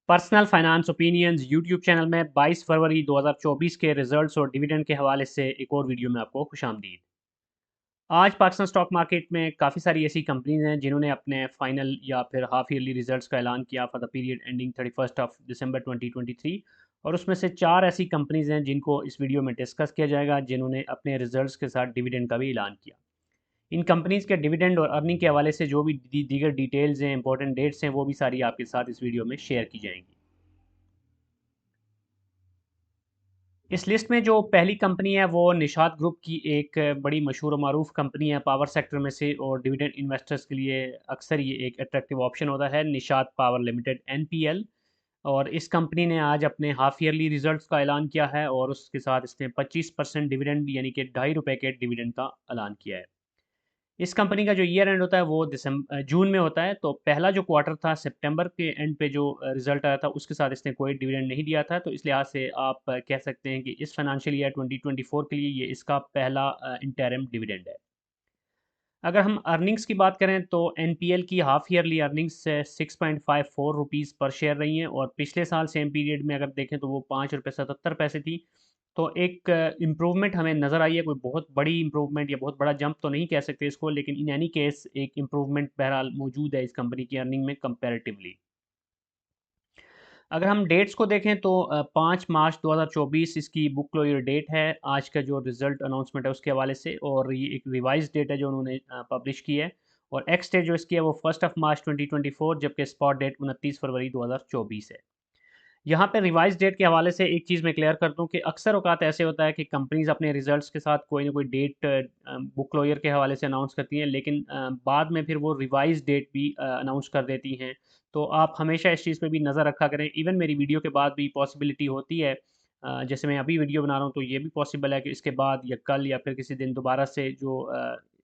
Personal finance opinions YouTube channel में 22 फरवरी 2024 के results और डिविडेंड के हवाले से एक और वीडियो में आपको खुशामदीद। आज पाकिस्तान स्टॉक मार्केट में काफ़ी सारी ऐसी कंपनीज हैं जिन्होंने अपने फाइनल या फिर हाफ ईयरली रिजल्ट्स का ऐलान किया for the period ending 31 of December 2023। और उसमें से 4 ऐसी कंपनीज हैं जिनको इस वीडियो में डिस्कस किया जाएगा जिन्होंने अपने रिजल्ट्स के साथ डिविडेंड का भी ऐलान किया। इन कंपनीज के डिविडेंड और अर्निंग के हवाले से जो भी दीगर डिटेल्स हैं, इंपॉर्टेंट डेट्स हैं, वो भी सारी आपके साथ इस वीडियो में शेयर की जाएंगी। इस लिस्ट में जो पहली कंपनी है वो निशात ग्रुप की एक बड़ी मशहूर और मारूफ कंपनी है पावर सेक्टर में से, और डिविडेंड इन्वेस्टर्स के लिए अक्सर ये एक अट्रैक्टिव ऑप्शन होता है, निशात पावर लिमिटेड एनपीएल। और इस कंपनी ने आज अपने हाफ ईयरली रिजल्ट्स का ऐलान किया है और उसके साथ इसने 25% डिविडेंड यानी कि ₹2.5 के डिविडेंड का ऐलान किया है। इस कंपनी का जो ईयर एंड होता है वो जून में होता है, तो पहला जो क्वार्टर था सितंबर के एंड पे जो रिजल्ट आया था उसके साथ इसने कोई डिविडेंड नहीं दिया था, तो इस लिहाज से आप कह सकते हैं कि इस फाइनेंशियल ईयर 2024 के लिए ये इसका पहला इंटरिम डिविडेंड है। अगर हम अर्निंग्स की बात करें तो एनपीएल की हाफ ईयरली अर्निंग्स 6.54 रुपीज़ पर शेयर रही हैं, और पिछले साल सेम पीरियड में अगर देखें तो वो ₹5.77 थी। तो एक इम्प्रूवमेंट हमें नज़र आई है, कोई बहुत बड़ी इम्प्रूवमेंट या बहुत बड़ा जंप तो नहीं कह सकते इसको, लेकिन इन एनी केस एक इम्प्रूवमेंट बहरहाल मौजूद है इस कंपनी की अर्निंग में कंपैरेटिवली। अगर हम डेट्स को देखें तो 5 मार्च 2024 इसकी बुक क्लोजर डेट है, आज का जो रिज़ल्ट अनाउंसमेंट है उसके हवाले से, और ये एक रिवाइज़ डेट है जो उन्होंने पब्लिश की है। और एक्स डेट जो इसकी है वो 1 ऑफ मार्च 2024, जबकि स्पॉट डेट 29 फरवरी 2024 है। यहाँ पे रिवाइज़ डेट के हवाले से एक चीज़ मैं क्लियर कर दूँ कि अक्सर औक़ात ऐसे होता है कि कंपनीज़ अपने रिज़ल्ट्स के साथ कोई ना कोई डेट बुक क्लोज़र के हवाले से अनाउंस करती हैं, लेकिन बाद में फिर वो रिवाइज़ डेट भी अनाउंस कर देती हैं। तो आप हमेशा इस चीज़ पे भी नज़र रखा करें। इवन मेरी वीडियो के बाद भी पॉसिबिलिटी होती है, जैसे मैं अभी वीडियो बना रहा हूँ तो ये भी पॉसिबल है कि इसके बाद या कल या फिर किसी दिन दोबारा से जो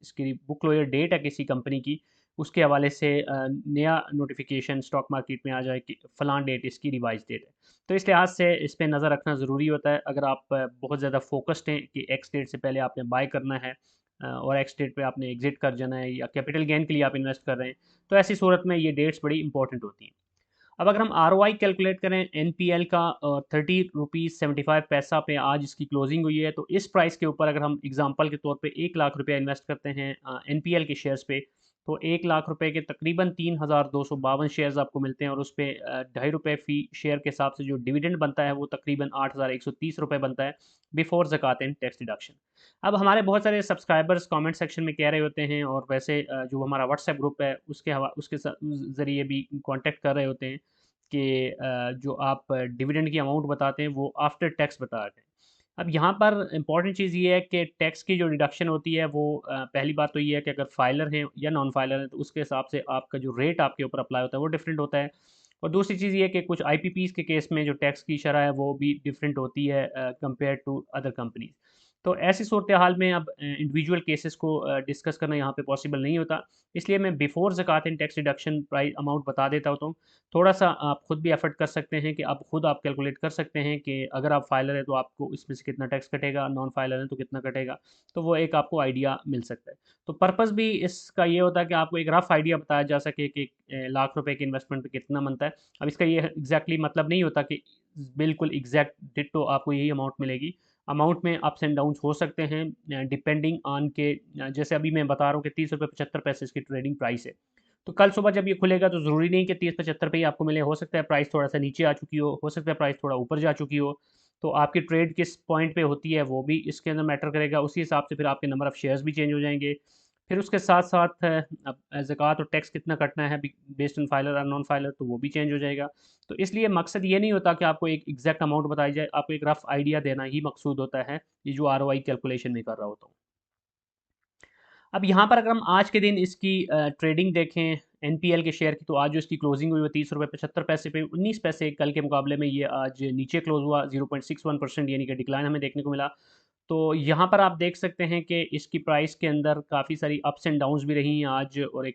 इसकी बुक क्लोज़र डेट है किसी कंपनी की, उसके हवाले से नया नोटिफ़िकेशन स्टॉक मार्केट में आ जाए कि फ़लाँ डेट इसकी रिवाइज़ डेट है। तो इस लिहाज से इस पे नज़र रखना ज़रूरी होता है। अगर आप बहुत ज़्यादा फ़ोकस्ड हैं कि एक्स डेट से पहले आपने बाय करना है और एक्स डेट पे आपने एग्ज़िट कर जाना है या कैपिटल गेन के लिए आप इन्वेस्ट कर रहे हैं, तो ऐसी सूरत में ये डेट्स बड़ी इंपॉर्टेंट होती हैं। अब अगर हम आरओआई कैलकुलेट करें एनपीएल का, 30 रुपीज़ 75 पैसा पे आज इसकी क्लोजिंग हुई है, तो इस प्राइस के ऊपर अगर हम एग्जांपल के तौर पे 1 लाख रुपया इन्वेस्ट करते हैं एनपीएल के शेयर्स पे, तो 1 लाख रुपए के तकरीबन 3252 शेयर्स आपको मिलते हैं, और उस पे ₹2.5 फ़ी शेयर के हिसाब से जो डिविडेंड बनता है वो तकरीबन ₹8130 बनता है बिफोर ज़कात एंड टैक्स डिडक्शन। अब हमारे बहुत सारे सब्सक्राइबर्स कमेंट सेक्शन में कह रहे होते हैं, और वैसे जो हमारा व्हाट्सएप ग्रुप है उसके ज़रिए भी कांटेक्ट कर रहे होते हैं कि जो आप डिविडेंड की अमाउंट बताते हैं वो आफ्टर टैक्स बता रहे हैं। अब यहाँ पर इम्पॉर्टेंट चीज़ ये है कि टैक्स की जो डिडक्शन होती है वो पहली बात तो ये है कि अगर फाइलर हैं या नॉन फाइलर हैं तो उसके हिसाब से आपका जो रेट आपके ऊपर अप्लाई होता है वो डिफरेंट होता है। और दूसरी चीज़ ये है कि कुछ आईपीपीज़ के केस में जो टैक्स की शरह है वो भी डिफरेंट होती है कंपेयर टू अदर कंपनीज़। तो ऐसी सूरत हाल में अब इंडिविजुअल केसेस को डिस्कस करना यहाँ पे पॉसिबल नहीं होता। इसलिए मैं बिफोर ज़कात and tax deduction price amount बता देता हूँ, तो थोड़ा-सा आप खुद भी एफ़र्ट कर सकते हैं कि आप कैलकुलेट कर सकते हैं कि अगर आप फाइलर हैं तो आपको इसमें से कितना टैक्स कटेगा, नॉन फाइलर हैं तो कितना कटेगा। तो वो एक आपको आइडिया मिल सकता है। तो पर्पज़ भी इसका ये होता है कि आपको एक रफ़ आइडिया बताया जा सके कि लाख रुपए के इन्वेस्टमेंट पे कितना बनता है। अब इसका ये एग्ज़ैक्टली मतलब नहीं होता कि बिल्कुल एग्ज़ैक्ट डिट्टो आपको यही अमाउंट मिलेगी। अमाउंट में अप्स एंड डाउन्स हो सकते हैं डिपेंडिंग ऑन के जैसे अभी मैं बता रहा हूँ कि ₹30.75 इसकी ट्रेडिंग प्राइस है। तो कल सुबह जब ये खुलेगा तो ज़रूरी नहीं कि 30-75 पे ही आपको मिले, हो सकता है प्राइस थोड़ा-सा नीचे आ चुकी हो सकता है प्राइस थोड़ा ऊपर जा चुकी हो। तो आपकी ट्रेड किस पॉइंट पे होती है वो भी इसके अंदर मैटर करेगा, उसी हिसाब से फिर आपके नंबर ऑफ़ शेयर्स भी चेंज हो जाएँगे। फिर उसके साथ-साथ अब ज़कात और टैक्स कितना कटना है बेस्ड ऑन फाइलर और नॉन फाइलर, तो वो भी चेंज हो जाएगा। तो इसलिए मकसद ये नहीं होता कि आपको एक एग्ज़ैक्ट अमाउंट बताई जाए, आपको एक रफ़ आइडिया देना ही मकसूद होता है, ये जो आरओआई कैलकुलेशन में कर रहा होता हूँ। अब यहाँ पर अगर हम आज के दिन इसकी ट्रेडिंग देखें एनपीएल के शेयर की, तो आज जो इसकी क्लोजिंग हुई वो ₹30.75 पे 19 पैसे, कल के मुकाबले में ये आज नीचे क्लोज़ हुआ 0.61% यानी कि डिक्लाइन हमें देखने को मिला। तो यहाँ पर आप देख सकते हैं कि इसकी प्राइस के अंदर काफ़ी सारी अप्स एंड डाउन्स भी रही हैं आज, और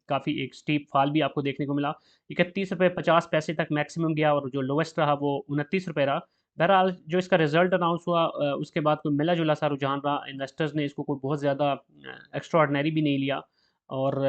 काफ़ी एक स्टीप फॉल भी आपको देखने को मिला। ₹31.50 तक मैक्सिमम गया और जो लोएस्ट रहा वो ₹29 रहा। बहरहाल जो इसका रिज़ल्ट अनाउंस हुआ उसके बाद कोई मिला-जुला सा रुझान रहा, इन्वेस्टर्स ने इसको कोई बहुत ज़्यादा एक्स्ट्राऑर्डिनरी भी नहीं लिया, और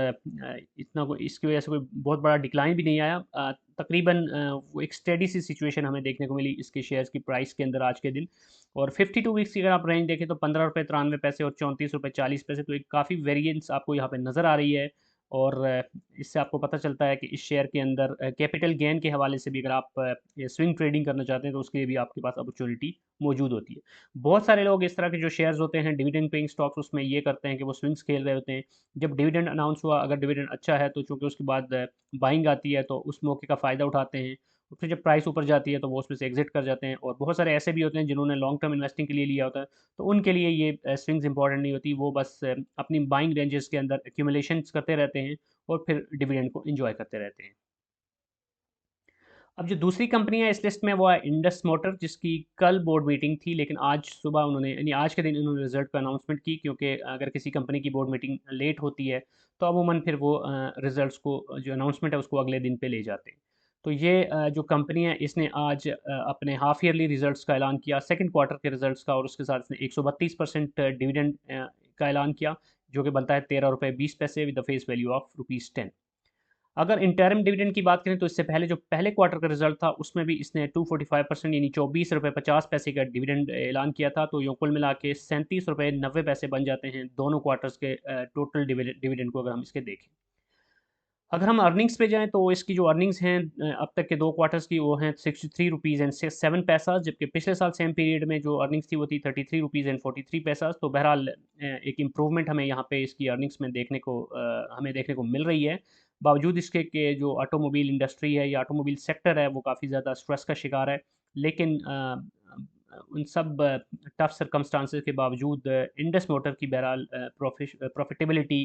इतना कोई इसकी वजह से कोई बहुत बड़ा डिक्लाइन भी नहीं आया। तकरीबन वो एक स्टेडी सी सिचुएशन हमें देखने को मिली इसके शेयर्स की प्राइस के अंदर आज के दिन। और 52 वीक्स की अगर आप रेंज देखें तो 15 रुपये 93 पैसे और 34 रुपये 40 पैसे, तो एक काफ़ी वेरिएंस आपको यहाँ पे नज़र आ रही है। और इससे आपको पता चलता है कि इस शेयर के अंदर कैपिटल गेन के हवाले से भी अगर आप स्विंग ट्रेडिंग करना चाहते हैं तो उसके लिए भी आपके पास अपॉर्चुनिटी मौजूद होती है। बहुत सारे लोग इस तरह के जो शेयर्स होते हैं डिविडेंड पेइंग स्टॉक्स, उसमें ये करते हैं कि वो स्विंग्स खेल रहे होते हैं। जब डिविडेंड अनाउंस हुआ, अगर डिविडेंड अच्छा है तो चूँकि उसके बाद बाइंग आती है तो उस मौके का फ़ायदा उठाते हैं। और फिर जब प्राइस ऊपर जाती है तो वो उसमें से एग्ज़िट कर जाते हैं। और बहुत सारे ऐसे भी होते हैं जिन्होंने लॉन्ग टर्म इन्वेस्टिंग के लिए लिया होता है, तो उनके लिए ये स्विंग्स इंपॉर्टेंट नहीं होती। वो बस अपनी बाइंग रेंजेस के अंदर एक्यूमुलेशंस करते रहते हैं और फिर डिविडेंड को एंजॉय करते रहते हैं। अब जो दूसरी कंपनी है इस लिस्ट में वो है इंडस मोटर, जिसकी कल बोर्ड मीटिंग थी, लेकिन आज सुबह उन्होंने यानी आज के दिन उन्होंने रिजल्ट का अनाउंसमेंट की, क्योंकि अगर किसी कंपनी की बोर्ड मीटिंग लेट होती है तो अमूमन फिर वो रिजल्ट्स को जो अनाउंसमेंट है उसको अगले दिन पे ले जाते हैं। तो ये जो कंपनी है इसने आज अपने हाफ ईयरली रिजल्ट्स का ऐलान किया, सेकंड क्वार्टर के रिजल्ट्स का, और उसके साथ इसने 132% डिविडेंड का ऐलान किया, जो कि बनता है 13 रुपये 20 पैसे with the face value of ₹10। अगर इंटरिम डिविडेंड की बात करें तो इससे पहले जो पहले क्वार्टर का रिजल्ट था उसमें भी इसने 245% यानी 24 रुपये 50 पैसे का डिविडेंड ऐलान किया था। तो यूँ कुल मिला के 37 रुपये 90 पैसे बन जाते हैं दोनों क्वार्टर्स के टोटल डिविडेंड को अगर हम इसके देखें। अगर हम अर्निंग्स पे जाएँ तो इसकी जो अर्निंग्स हैं अब तक के 2 क्वार्टर्स की वो हैं 63 रुपीज़ एंड 7 पैसा, जबकि पिछले साल सेम पीरियड में जो अर्निंग्स थी वो थी 33 रुपीज़ एंड 43 पैसा। तो बहरहाल एक इम्प्रूवमेंट हमें यहाँ पे इसकी अर्निंग्स में हमें देखने को मिल रही है। बावजूद इसके कि जो ऑटोमोबाइल इंडस्ट्री है या ऑटोमोबाइल सेक्टर है वो काफ़ी ज़्यादा स्ट्रेस का शिकार है। लेकिन उन सब टफ सर्कमस्टांसेस के बावजूद इंडस मोटर की बहरहाल प्रॉफिटेबिलिटी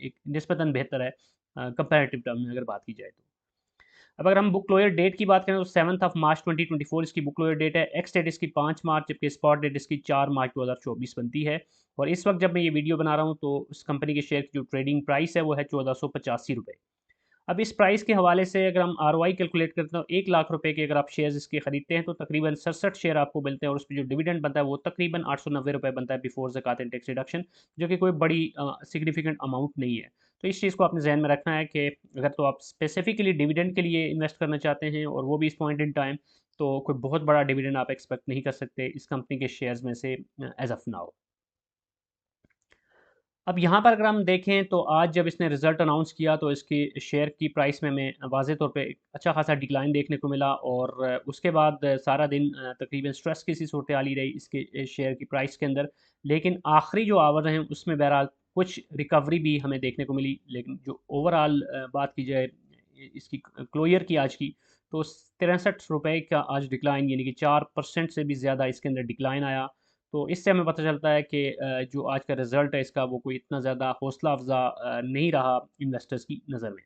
एक निस्बतन बेहतर है कंपैरेटिव टर्म में अगर बात की जाए तो। अब अगर हम बुक क्लोजर डेट की बात करें तो 7 मार्च 2024 इसकी बुक क्लोजर डेट है। एक्स डेट इसकी 5 मार्च, जबकि स्पॉट डेट इसकी 4 मार्च 2024 बनती है। और इस वक्त जब मैं ये वीडियो बना रहा हूँ तो उस कंपनी के शेयर की जो ट्रेडिंग प्राइस है वो है 1485 रुपये। अब इस प्राइस के हवाले से अगर हम आरओआई कैलकुलेट करते हैं तो 1 लाख रुपए के अगर आप शेयर्स इसके खरीदते हैं तो तकरीबन 67 शेयर आपको मिलते हैं, और उस पर जो डिविडेंड बनता है वो तकरीबन 890 रुपये बनता है बिफोर ज़कात एंड टैक्स रिडक्शन, जो कि कोई बड़ी सिग्निफिकेंट अमाउंट नहीं है। तो इस चीज़ को आपने जहन में रखना है कि अगर तो आप स्पेसिफिकली डिविडेंड के लिए इन्वेस्ट करना चाहते हैं और वो भी इस पॉइंट इन टाइम, तो कोई बहुत बड़ा डिविडेंड आप एक्सपेक्ट नहीं कर सकते इस कंपनी के शेयर्स में से एज ऑफ नाउ। अब यहाँ पर अगर हम देखें तो आज जब इसने रिज़ल्ट अनाउंस किया तो इसकी शेयर की प्राइस में हमें वाज़े तौर पे एक अच्छा खासा डिक्लाइन देखने को मिला, और उसके बाद सारा दिन तकरीबन स्ट्रेस की सी सूरत हाल ही रही इसके शेयर की प्राइस के अंदर। लेकिन आखिरी जो आवर हैं उसमें बहरहाल कुछ रिकवरी भी हमें देखने को मिली। लेकिन जो ओवरऑल बात की जाए इसकी क्लोजर की आज की, तो 63 रुपये का आज डिक्लाइन, यानी कि 4% से भी ज़्यादा इसके अंदर डिक्लाइन आया। तो इससे हमें पता चलता है कि जो आज का रिज़ल्ट है इसका वो कोई इतना ज़्यादा हौसला अफ़ज़ा नहीं रहा इन्वेस्टर्स की नज़र में।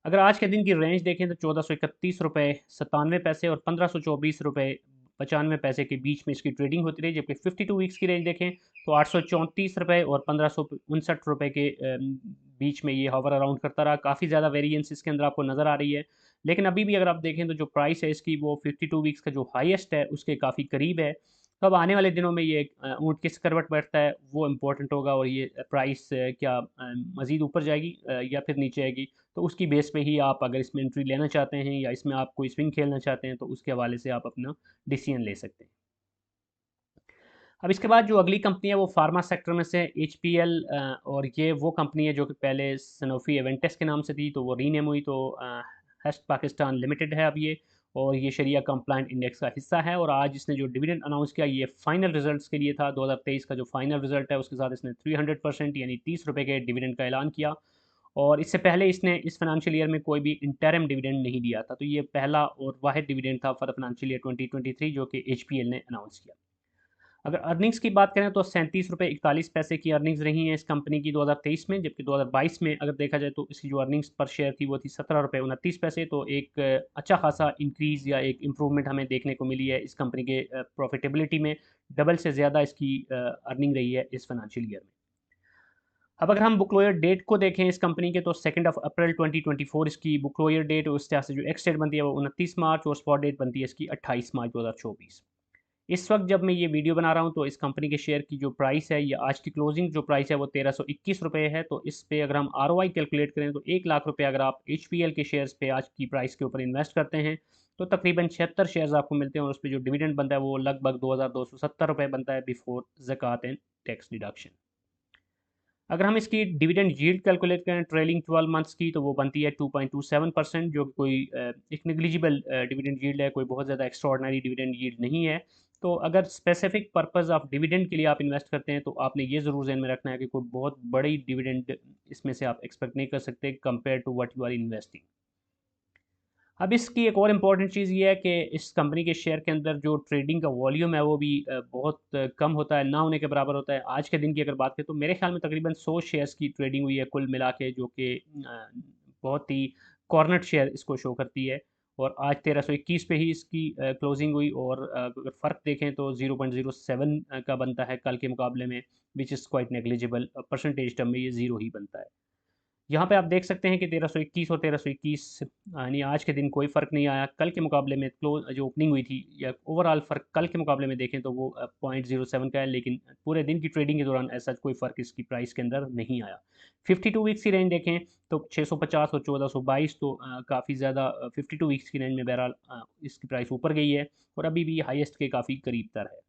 अगर आज के दिन की रेंज देखें तो 1431 रुपये 97 पैसे और 1524 रुपये 95 पैसे के बीच में इसकी ट्रेडिंग होती रही, जबकि 52 वीक्स की रेंज देखें तो 834 रुपये और 1559 रुपये के बीच में ये हॉवर अराउंड करता रहा। काफ़ी ज़्यादा वेरिएंस इसके अंदर आपको नज़र आ रही है। लेकिन अभी भी अगर आप देखें तो जो प्राइस है इसकी वो 52 वीक्स का जो हाईएस्ट है उसके काफ़ी करीब है। तो अब आने वाले दिनों में ये ऊँट किस करवट बैठता है वो इम्पोर्टेंट होगा, और ये प्राइस क्या मज़ीद ऊपर जाएगी या फिर नीचे आएगी, तो उसकी बेस पे ही आप अगर इसमें एंट्री लेना चाहते हैं या इसमें आप कोई स्विंग खेलना चाहते हैं तो उसके हवाले से आप अपना डिसीजन ले सकते हैं। अब इसके बाद जो अगली कंपनी है वो फार्मा सेक्टर में से है एचपीएल, और ये वो कंपनी है जो कि पहले सनोफी एवेंटेस के नाम से थी, तो वो रीनेम हुई तो हेस्ट पाकिस्तान लिमिटेड है अब ये, और ये शरिया कंप्लाइंट इंडेक्स का हिस्सा है। और आज इसने जो डिविडेंड अनाउंस किया ये फाइनल रिजल्ट्स के लिए था। 2023 का जो फाइनल रिजल्ट है उसके साथ इसने 300% यानी 30 रुपये के डिविडेंड का ऐलान किया। और इससे पहले इसने इस फाइनेंशियल ईयर में कोई भी इंटरिम डिविडेंड नहीं दिया था, तो ये पहला और वाहिद डिविडेंड था फॉर द फाइनेंशियल ईयर 2023 जो कि एचपीएल ने अनाउंस किया। अगर अर्निंग्स की बात करें तो 37 रुपये 41 पैसे की अर्निंग्स रही हैं इस कंपनी की 2023 में, जबकि 2022 में अगर देखा जाए तो इसकी जो अर्निंग्स पर शेयर थी वो थी 17 रुपये 29 पैसे। तो एक अच्छा खासा इंक्रीज़ या एक इम्प्रूवमेंट हमें देखने को मिली है इस कंपनी के प्रॉफिटेबिलिटी में। डबल से ज़्यादा इसकी अर्निंग रही है इस फाइनेंशियल ईयर में। अब अगर हम बुक क्लोजर डेट को देखें इस कंपनी के तो 2 अप्रैल 2024 इसकी बुक क्लोजर डेट, उस तरह से जो एक्स डेट बनती है वो 29 मार्च और स्पॉट डेट बनती है इसकी 28 मार्च 2024। इस वक्त जब मैं ये वीडियो बना रहा हूँ तो इस कंपनी के शेयर की जो प्राइस है, ये आज की क्लोजिंग जो प्राइस है वो 1321 रुपये है। तो इस पे अगर हम ROI कैलकुलेट करें तो 1 लाख रुपये अगर आप HPL के शेयर्स पे आज की प्राइस के ऊपर इन्वेस्ट करते हैं तो तकरीबन 76 शेयर्स आपको मिलते हैं, और उस पर जो डिविडेंड बनता है वो लगभग 2270 रुपये बनता है बिफोर ज़कात एंड टैक्स डिडक्शन। अगर हम इसकी डिविडेंड यील्ड कैलकुलेट करें ट्रेलिंग 12 मंथ्स की, तो वो बनती है 2.27%, जो कि कोई एक नेग्लिजिबल डिविडेंड यील्ड है, कोई बहुत ज़्यादा एक्स्ट्रॉर्डनरी डिविडेंड यील्ड नहीं है। तो अगर स्पेसिफिक पर्पस ऑफ डिविडेंड के लिए आप इन्वेस्ट करते हैं तो आपने ये ज़रूर ध्यान में रखना है कि कोई बहुत बड़ी डिविडेंड इसमें से आप एक्सपेक्ट नहीं कर सकते compare to what you are investing. अब इसकी एक और इम्पॉर्टेंट चीज़ ये है कि इस कंपनी के शेयर के अंदर जो ट्रेडिंग का वॉल्यूम है वो भी बहुत कम होता है, ना होने के बराबर होता है। आज के दिन की अगर बात करें तो मेरे ख्याल में तकरीबन 100 शेयर्स की ट्रेडिंग हुई है कुल मिला के, जो कि बहुत ही कॉर्नर शेयर इसको शो करती है। और आज 1321 पे ही इसकी क्लोजिंग हुई, और अगर फ़र्क देखें तो 0.07 का बनता है कल के मुकाबले में, which is quite negligible. Percentage term में ये ज़ीरो ही बनता है। यहाँ पे आप देख सकते हैं कि 1321 और 1321 यानी आज के दिन कोई फ़र्क नहीं आया। कल के मुकाबले में क्लोज जो ओपनिंग हुई थी या ओवरऑल फ़र्क कल के मुकाबले में देखें तो वो 0.07 का है, लेकिन पूरे दिन की ट्रेडिंग के दौरान ऐसा कोई फ़र्क इसकी प्राइस के अंदर नहीं आया। 52 वीक्स की रेंज देखें तो 650 और 1422, तो काफ़ी ज़्यादा 52 वीक्स की रेंज में बहरहाल इसकी प्राइस ऊपर गई है और अभी भी हाईएस्ट के काफ़ी करीब तर है।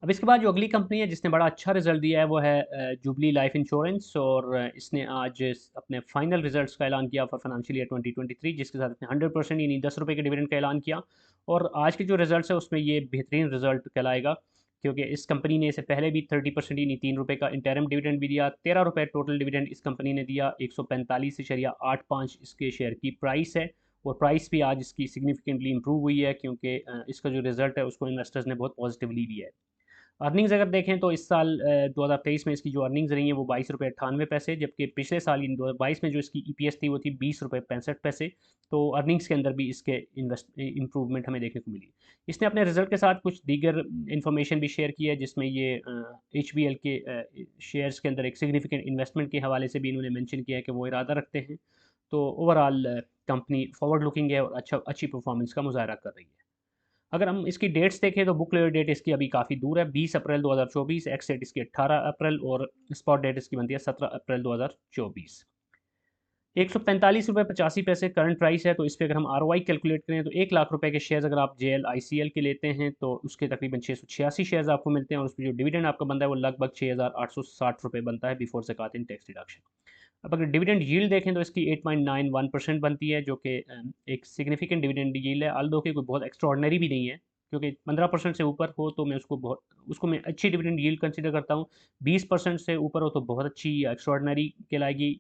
अब इसके बाद जो अगली कंपनी है जिसने बड़ा अच्छा रिजल्ट दिया है वो है जुबली लाइफ इंश्योरेंस, और इसने आज अपने फाइनल रिजल्ट्स का ऐलान किया फॉर फाइनेंशियल ईयर 2023, जिसके साथ इसने 100% यानी 10 रुपये के डिविडेंड का ऐलान किया। और आज के जो रिजल्ट्स है उसमें ये बेहतरीन रिजल्ट कहलाएगा, क्योंकि इस कंपनी ने इसे पहले भी 30% यानी 3 रुपये का इंटरम डिविडेंड भी दिया। 13 रुपये टोटल डिविडेंड इस कंपनी ने दिया। 145.85 इसके शेयर की प्राइस है, और प्राइस भी आज इसकी सिग्निफिकेंटली इंप्रूव हुई है, क्योंकि इसका जो रिजल्ट है उसको इन्वेस्टर्स ने बहुत पॉजिटिवली लिया है। अर्निंग्स अगर देखें तो इस साल 2023 में इसकी जो अर्निंग्स रही हैं वो 22 रुपये 98 पैसे, जबकि पिछले साल इन 2022 में जो इसकी ईपीएस थी वो थी 20 रुपये 65 पैसे। तो अर्निंग्स के अंदर भी इसके इन्वेस्ट इंप्रूवमेंट हमें देखने को मिली। इसने अपने रिजल्ट के साथ कुछ दीगर इन्फॉर्मेशन भी शेयर की है, जिसमें ये HBL के शेयर्स के अंदर एक सिग्निफिकेंट इन्वेस्टमेंट के हवाले से भी इन्होंने मेंशन किया है कि वो इरादा रखते हैं। तो ओवरऑल कंपनी फॉरवर्ड लुकिंग है और अच्छी परफॉर्मेंस का मुजाहरा कर रही है। अगर हम इसकी डेट्स देखें तो बुक क्लियर डेट इसकी अभी काफ़ी दूर है, 20 अप्रैल 2024, एक्स डेट इसकी 18 अप्रैल, और स्पॉट डेट इसकी बनती है 17 अप्रैल 2024। 145 रुपये 85 पैसे करंट प्राइस है। तो इस पर अगर हम ROI कैलकुलेट करें तो 1 लाख रुपए के शेयर्स अगर आप JL ICL के लेते हैं तो उसके तकरीबन 686 शेयर्स आपको मिलते हैं, और उस पर जो डिविडेंड आपका बनता है वो लगभग 6860 रुपये बनता है बिफोर ज़कात एंड टैक्स डिडक्शन। अब अगर डिविडेंड यील्ड देखें तो इसकी 8.91% बनती है, जो कि एक सिग्निफिकेंट डिविडेंड यील्ड है, आल्दो कि कोई बहुत एक्स्ट्रॉर्डनरी भी नहीं है, क्योंकि 15% से ऊपर हो तो मैं उसको मैं अच्छी डिविडेंड यील्ड कंसीडर करता हूँ। 20% से ऊपर हो तो बहुत अच्छी एक्स्ट्रॉर्डनरी कहलाएगी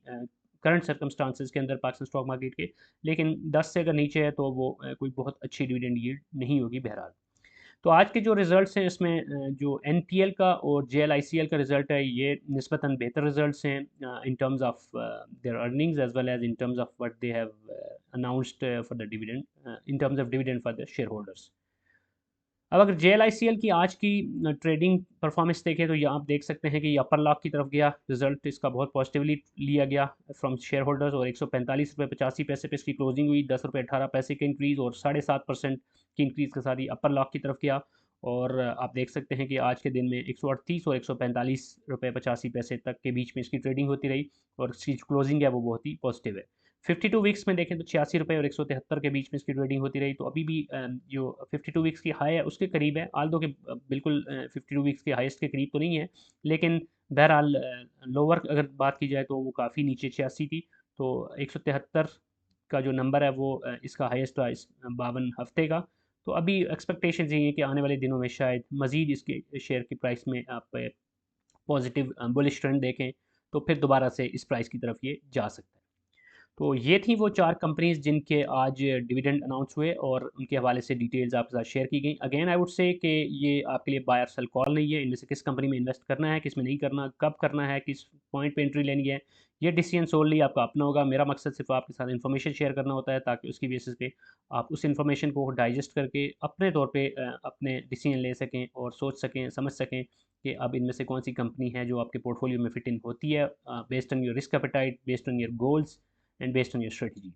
करंट सर्कमस्टांसिस के अंदर पाकिस्तान स्टॉक मार्केट के। लेकिन 10 से अगर नीचे है तो वो कोई बहुत अच्छी डिविडेंड यील्ड नहीं होगी बहरहाल। तो आज के जो रिजल्ट्स हैं इसमें जो NPL का और JLICL का रिजल्ट है ये निस्बतन बेहतर रिजल्ट्स हैं in terms of their earnings as well as in terms of what they have announced for the dividend, in terms of dividend for the shareholders. अब अगर JLICL की आज की ट्रेडिंग परफॉर्मेंस देखें तो यहाँ आप देख सकते हैं कि ये अपर लॉक की तरफ गया, रिजल्ट इसका बहुत पॉजिटिवली लिया गया फ्रॉम शेयर होल्डर्स, और 145 रुपये 85 पैसे पे इसकी क्लोजिंग हुई। 10 रुपये 18 पैसे के इंक्रीज़ और 7.5% की इंक्रीज़ के साथ ही अपर लॉक की तरफ गया। और आप देख सकते हैं कि आज के दिन में 138 और 145 रुपये 85 पैसे तक के बीच में इसकी ट्रेडिंग होती रही, और इसकी जो क्लोजिंग है वो बहुत ही पॉजिटिव है। 52 वीक्स में देखें तो 86 रुपये और 173 के बीच में इसकी ट्रेडिंग होती रही, तो अभी भी जो 52 वीक्स की हाई है उसके करीब है, आल्दो के बिल्कुल 52 वीक्स के हाईएस्ट के करीब तो नहीं है, लेकिन बहरहाल लोअर अगर बात की जाए तो वो काफ़ी नीचे 86 थी। तो 173 का जो नंबर है वो इसका हाईएस्ट रहा इस 52 हफ्ते का। तो अभी एक्सपेक्टेशन यही है कि आने वाले दिनों में शायद मज़ीद इसके शेयर की प्राइस में आप पॉजिटिव बुलिश ट्रेंड देखें, तो फिर दोबारा से इस प्राइस की तरफ ये जा सकता है। तो ये थी वो 4 कंपनीज़ जिनके आज डिविडेंड अनाउंस हुए, और उनके हवाले से डिटेल्स आपके साथ शेयर की गई। अगेन आई वुड से कि ये आपके लिए बाय और सेल कॉल नहीं है, इनमें से किस कंपनी में इन्वेस्ट करना है, किस में नहीं करना, कब करना है, किस पॉइंट पे एंट्री लेनी है, ये डिसीजन सोलली आपका अपना होगा। मेरा मकसद सिर्फ आपके साथ इन्फॉर्मेशन शेयर करना होता है, ताकि उसकी बेसिस पे आप उस इन्फॉर्मेशन को डाइजेस्ट करके अपने तौर पे अपने डिसीजन ले सकें और सोच सकें, समझ सकें कि अब इनमें से कौन सी कंपनी है जो आपके पोर्टफोलियो में फिट इन होती है, based on your risk appetite, based on your goals and based on your strategy.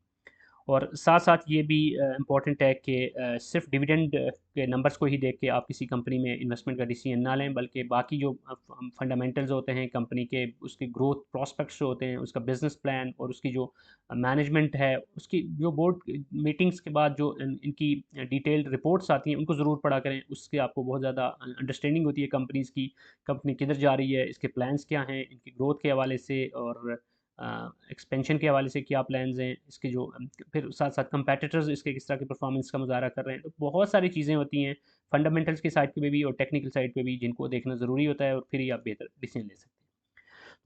और साथ-साथ ये भी इम्पॉर्टेंट है कि सिर्फ़ डिविडेंड के नंबर्स को ही देख के आप किसी कंपनी में इन्वेस्टमेंट का डिसीजन ना लें, बल्कि बाकी जो फंडामेंटल्स होते हैं कंपनी के, उसके ग्रोथ प्रॉस्पेक्ट्स जो होते हैं, उसका बिज़नेस प्लान और उसकी जो मैनेजमेंट है, उसकी जो बोर्ड मीटिंग्स के बाद जो इनकी डिटेल्ड रिपोर्ट्स आती हैं, उनको ज़रूर पढ़ा करें। उससे आपको बहुत ज़्यादा अंडरस्टैंडिंग होती है कंपनीज़ की, कंपनी किधर जा रही है, इसके प्लान्स क्या हैं, इनकी ग्रोथ के हवाले से और एक्सपेंशन के हवाले से क्या प्लान्स हैं, इसके जो फिर साथ-साथ कंपेटिटर्स इसके किस तरह की परफॉर्मेंस का मुज़ाहरा कर रहे हैं। तो बहुत सारी चीज़ें होती हैं फंडामेंटल्स की साइड पे भी और टेक्निकल साइड पे भी, जिनको देखना ज़रूरी होता है और फिर ही आप बेहतर डिसीजन ले सकते हैं।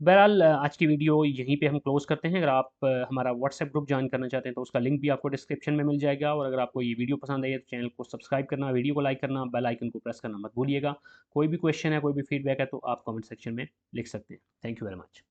बहरहाल आज की वीडियो यहीं पे हम क्लोज़ करते हैं। अगर आप हमारा व्हाट्सएप ग्रुप जॉइन करना चाहते हैं तो उसका लिंक भी आपको डिस्क्रिप्शन में मिल जाएगा, और अगर आपको ये वीडियो पसंद आई है तो चैनल को सब्सक्राइब करना, वीडियो को लाइक करना, बेल आइकन को प्रेस करना मत भूलिएगा। कोई भी क्वेश्चन है, कोई भी फीडबैक है तो आप कमेंट सेक्शन में लिख सकते हैं। Thank you very much.